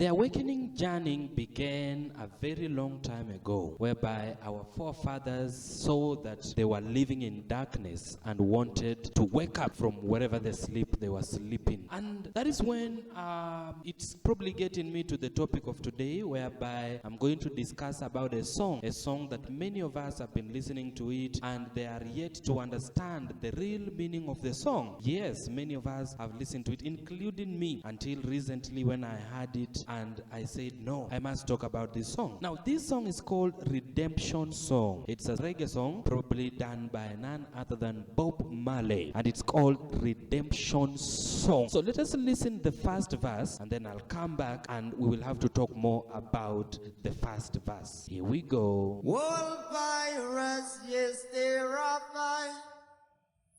The awakening journey began a very long time ago, whereby our forefathers saw that they were living in darkness and wanted to wake up from wherever they were sleeping. And that is when it's probably getting me to the topic of today, whereby I'm going to discuss about a song that many of us have been listening to it, and they are yet to understand the real meaning of the song. Yes, many of us have listened to it, including me, until recently when I heard it and I said, no, I must talk about this song. Now, this song is called Redemption Song. It's a reggae song, probably done by none other than Bob Marley, and it's called Redemption Song. So let us listen the first verse, and then I'll come back and we will have to talk more about the first verse. Here we go. World pirates, yes, they rob by,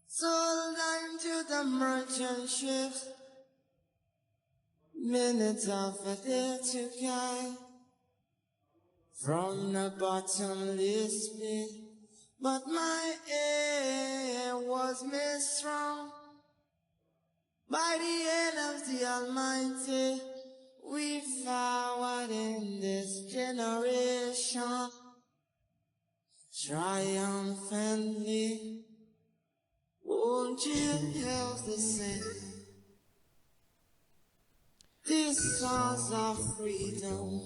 sold into the merchant ships. Minutes of a day to guide from the bottomless pit, but my aim was made strong by the hand of the Almighty. We forward in this generation triumphantly. Won't you help the sing these songs of freedom?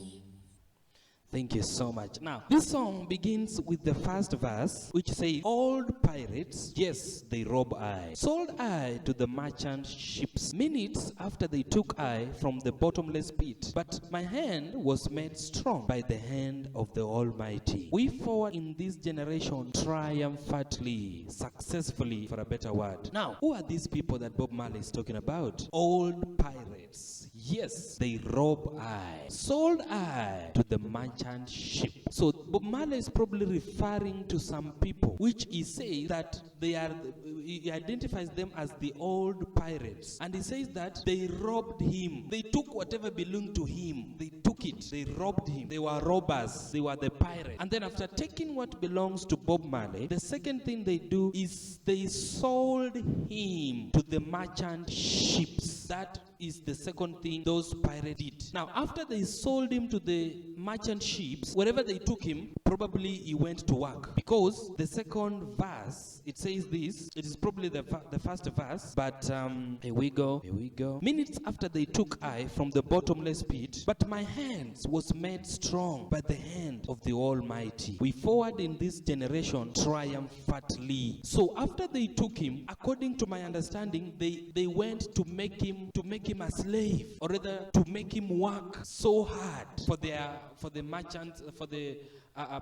Thank you so much. Now, this song begins with the first verse, which says, old pirates, yes, they rob I, sold I to the merchant ships. Minutes after they took I from the bottomless pit, but my hand was made strong by the hand of the Almighty. We forward in this generation triumphantly, successfully, for a better word. Now, who are these people that Bob Marley is talking about? Old pirates. Yes, they rob I, sold I to the merchant ship. So Bob Marley is probably referring to some people, which he says that he identifies them as the old pirates. And he says that they robbed him. They took whatever belonged to him. They took it. They robbed him. They were robbers. They were the pirates. And then after taking what belongs to Bob Marley, the second thing they do is they sold him to the merchant ships. That is the second thing those pirates did. Now, after they sold him to the merchant ships, wherever they took him, probably he went to work. Because the second verse, it says this, it is probably the first verse, but here we go. Minutes after they took I from the bottomless pit, but my hands was made strong by the hand of the Almighty. We forward in this generation triumphantly. So after they took him, according to my understanding, they went to make him a slave, or rather to make him work so hard for the merchants, for the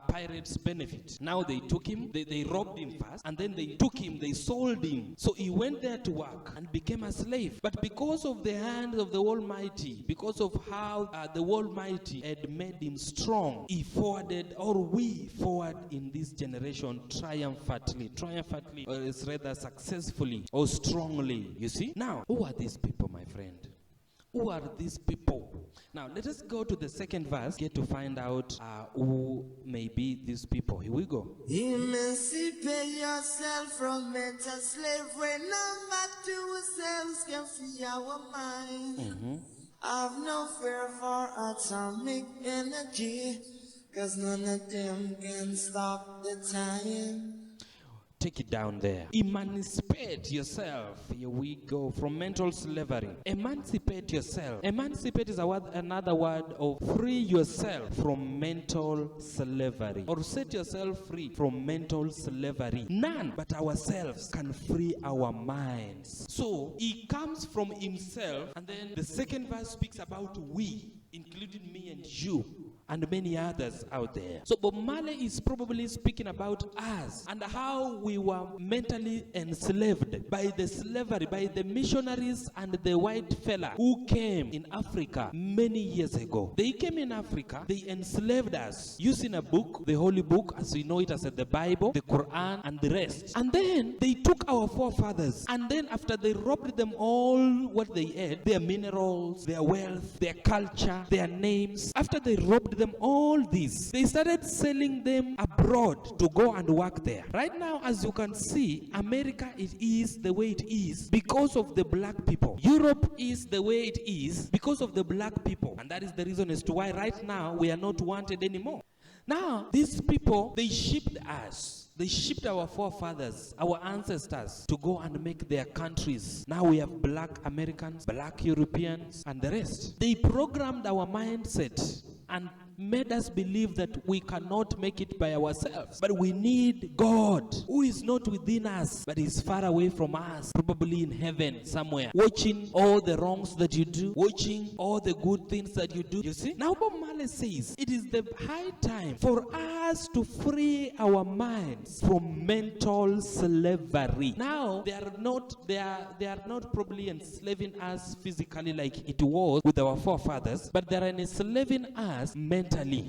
pirates' benefit. Now they took him, they robbed him first, and then they took him, they sold him. So he went there to work and became a slave. But because of the hand of the Almighty, because of how the Almighty had made him strong, he forwarded, or we forward in this generation triumphantly, or it's rather successfully or strongly. You see? Now, who are these people, my friend? Who are these people? Now, let us go to the second verse, get to find out who may be these people. Here we go. Emancipate yourself from mental slavery. Number two cells can free our mind. Have no fear for atomic energy, 'cause none of them can stop the time. Take it down there. Emancipate yourself. Here we go. From mental slavery. Emancipate yourself. Emancipate is another word of free yourself from mental slavery. Or set yourself free from mental slavery. None but ourselves can free our minds. So he comes from himself, and then the second verse speaks about we, including me and you, and many others out there. So Bob Marley is probably speaking about us and how we were mentally enslaved by the slavery, by the missionaries and the white fella who came in Africa many years ago. They came in Africa, they enslaved us using a book, the Holy Book, as we know it as the Bible, the Quran, and the rest. And then they took our forefathers, and then after they robbed them all what they had, their minerals, their wealth, their culture, their names, after they robbed told them all this, they started selling them abroad to go and work there. Right now, as you can see, America, it is the way it is because of the black people. Europe is the way it is because of the black people. And that is the reason as to why right now we are not wanted anymore. Now, these people, they shipped us. They shipped our forefathers, our ancestors, to go and make their countries. Now we have black Americans, black Europeans, and the rest. They programmed our mindset and made us believe that we cannot make it by ourselves. But we need God, who is not within us, but is far away from us, probably in heaven somewhere, watching all the wrongs that you do, watching all the good things that you do. You see? Now Bob Marley says, it is the high time for us to free our minds from mental slavery. Now, they are not probably enslaving us physically like it was with our forefathers, but they are enslaving us mentally.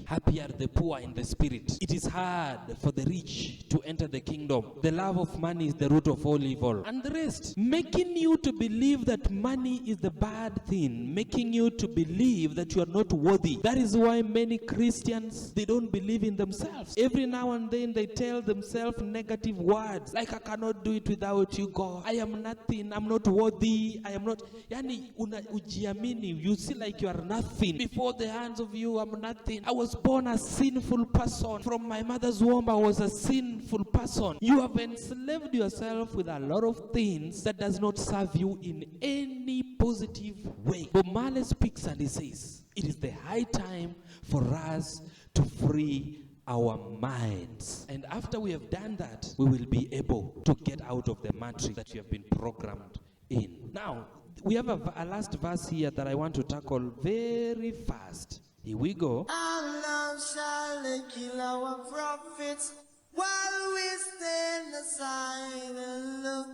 Happy are the poor in the spirit. It is hard for the rich to enter the kingdom. The love of money is the root of all evil. And the rest, making you to believe that money is the bad thing, making you to believe that you are not worthy. That is why many Christians, they don't believe in themselves. Every now and then they tell themselves negative words, like, I cannot do it without you, God. I am nothing. I'm not worthy. I am not. Yani, ujiamini. You see like you are nothing. Before the hands of you, I'm nothing. I was born a sinful person. From my mother's womb, I was a sinful person. You have enslaved yourself with a lot of things that does not serve you in any positive way. But Marley speaks and he says, it is the high time for us to free our minds. And after we have done that, we will be able to get out of the matrix that you have been programmed in. Now, we have a last verse here that I want to tackle very fast. Here we go. How long shall they kill our prophets while we stand aside and look?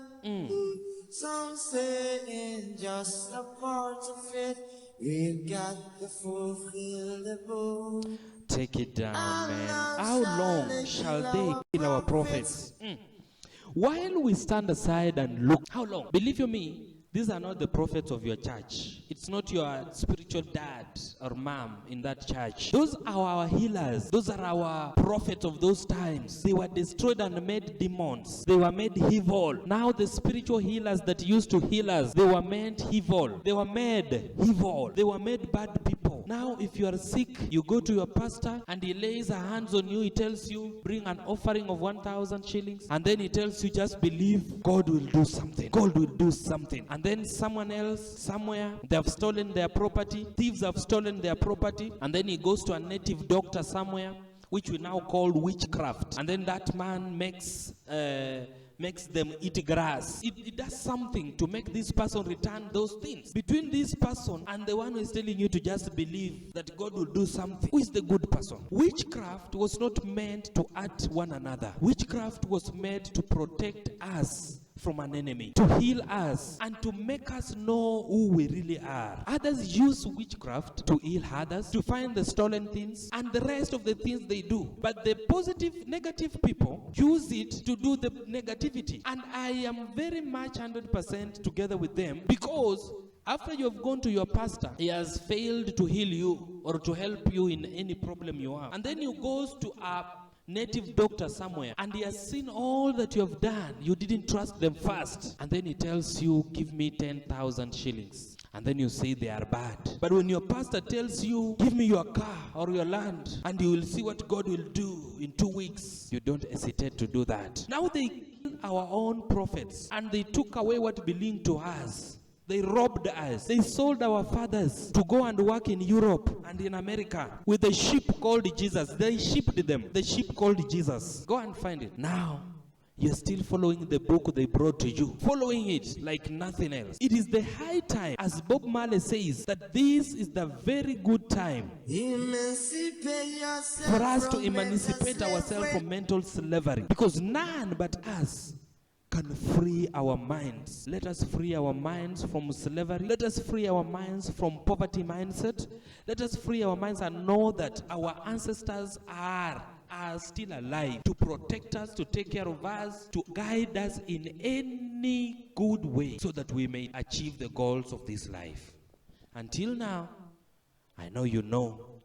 Some say it's just a part of it. We've got to fulfill the book. Take it down, man. How long shall they kill our prophets? While we stand aside and look. How long? Believe you me, these are not the prophets of your church. It's not your spiritual dad or mom in that church. Those are our healers. Those are our prophets of those times. They were destroyed and made demons. They were made evil. Now the spiritual healers that used to heal us, they were made evil. They were made evil. They were made bad people. Now if you are sick, you go to your pastor and he lays his hands on you. He tells you, bring an offering of 1,000 shillings. And then he tells you, just believe God will do something. God will do something. And then someone else, somewhere, they have stolen their property. Thieves have stolen their property. And then he goes to a native doctor somewhere, which we now call witchcraft. And then that man makes them eat grass. It does something to make this person return those things. Between this person and the one who is telling you to just believe that God will do something, who is the good person? Witchcraft was not meant to hurt one another. Witchcraft was meant to protect us from an enemy, to heal us, and to make us know who we really are. Others use witchcraft to heal others, to find the stolen things, and the rest of the things they do. But the positive, negative people use it to do the negativity. And I am very much 100% together with them, because after you have gone to your pastor, he has failed to heal you or to help you in any problem you have. And then you go to a native doctor somewhere, and he has seen all that you have done. You didn't trust them first. And then he tells you, give me 10,000 shillings. And then you say they are bad. But when your pastor tells you, give me your car or your land, and you will see what God will do in 2 weeks, you don't hesitate to do that. Now they killed our own prophets, and they took away what belonged to us. They robbed us. They sold our fathers to go and work in Europe and in America with a ship called Jesus. They shipped them. The ship called Jesus. Go and find it. Now, you're still following the book they brought to you. Following it like nothing else. It is the high time, as Bob Marley says, that this is the very good time for us to emancipate ourselves from mental slavery. Because none but us can free our minds. Let us free our minds from slavery. Let us free our minds from poverty mindset. Let us free our minds and know that our ancestors are still alive to protect us, to take care of us, to guide us in any good way so that we may achieve the goals of this life. Until now, I know you know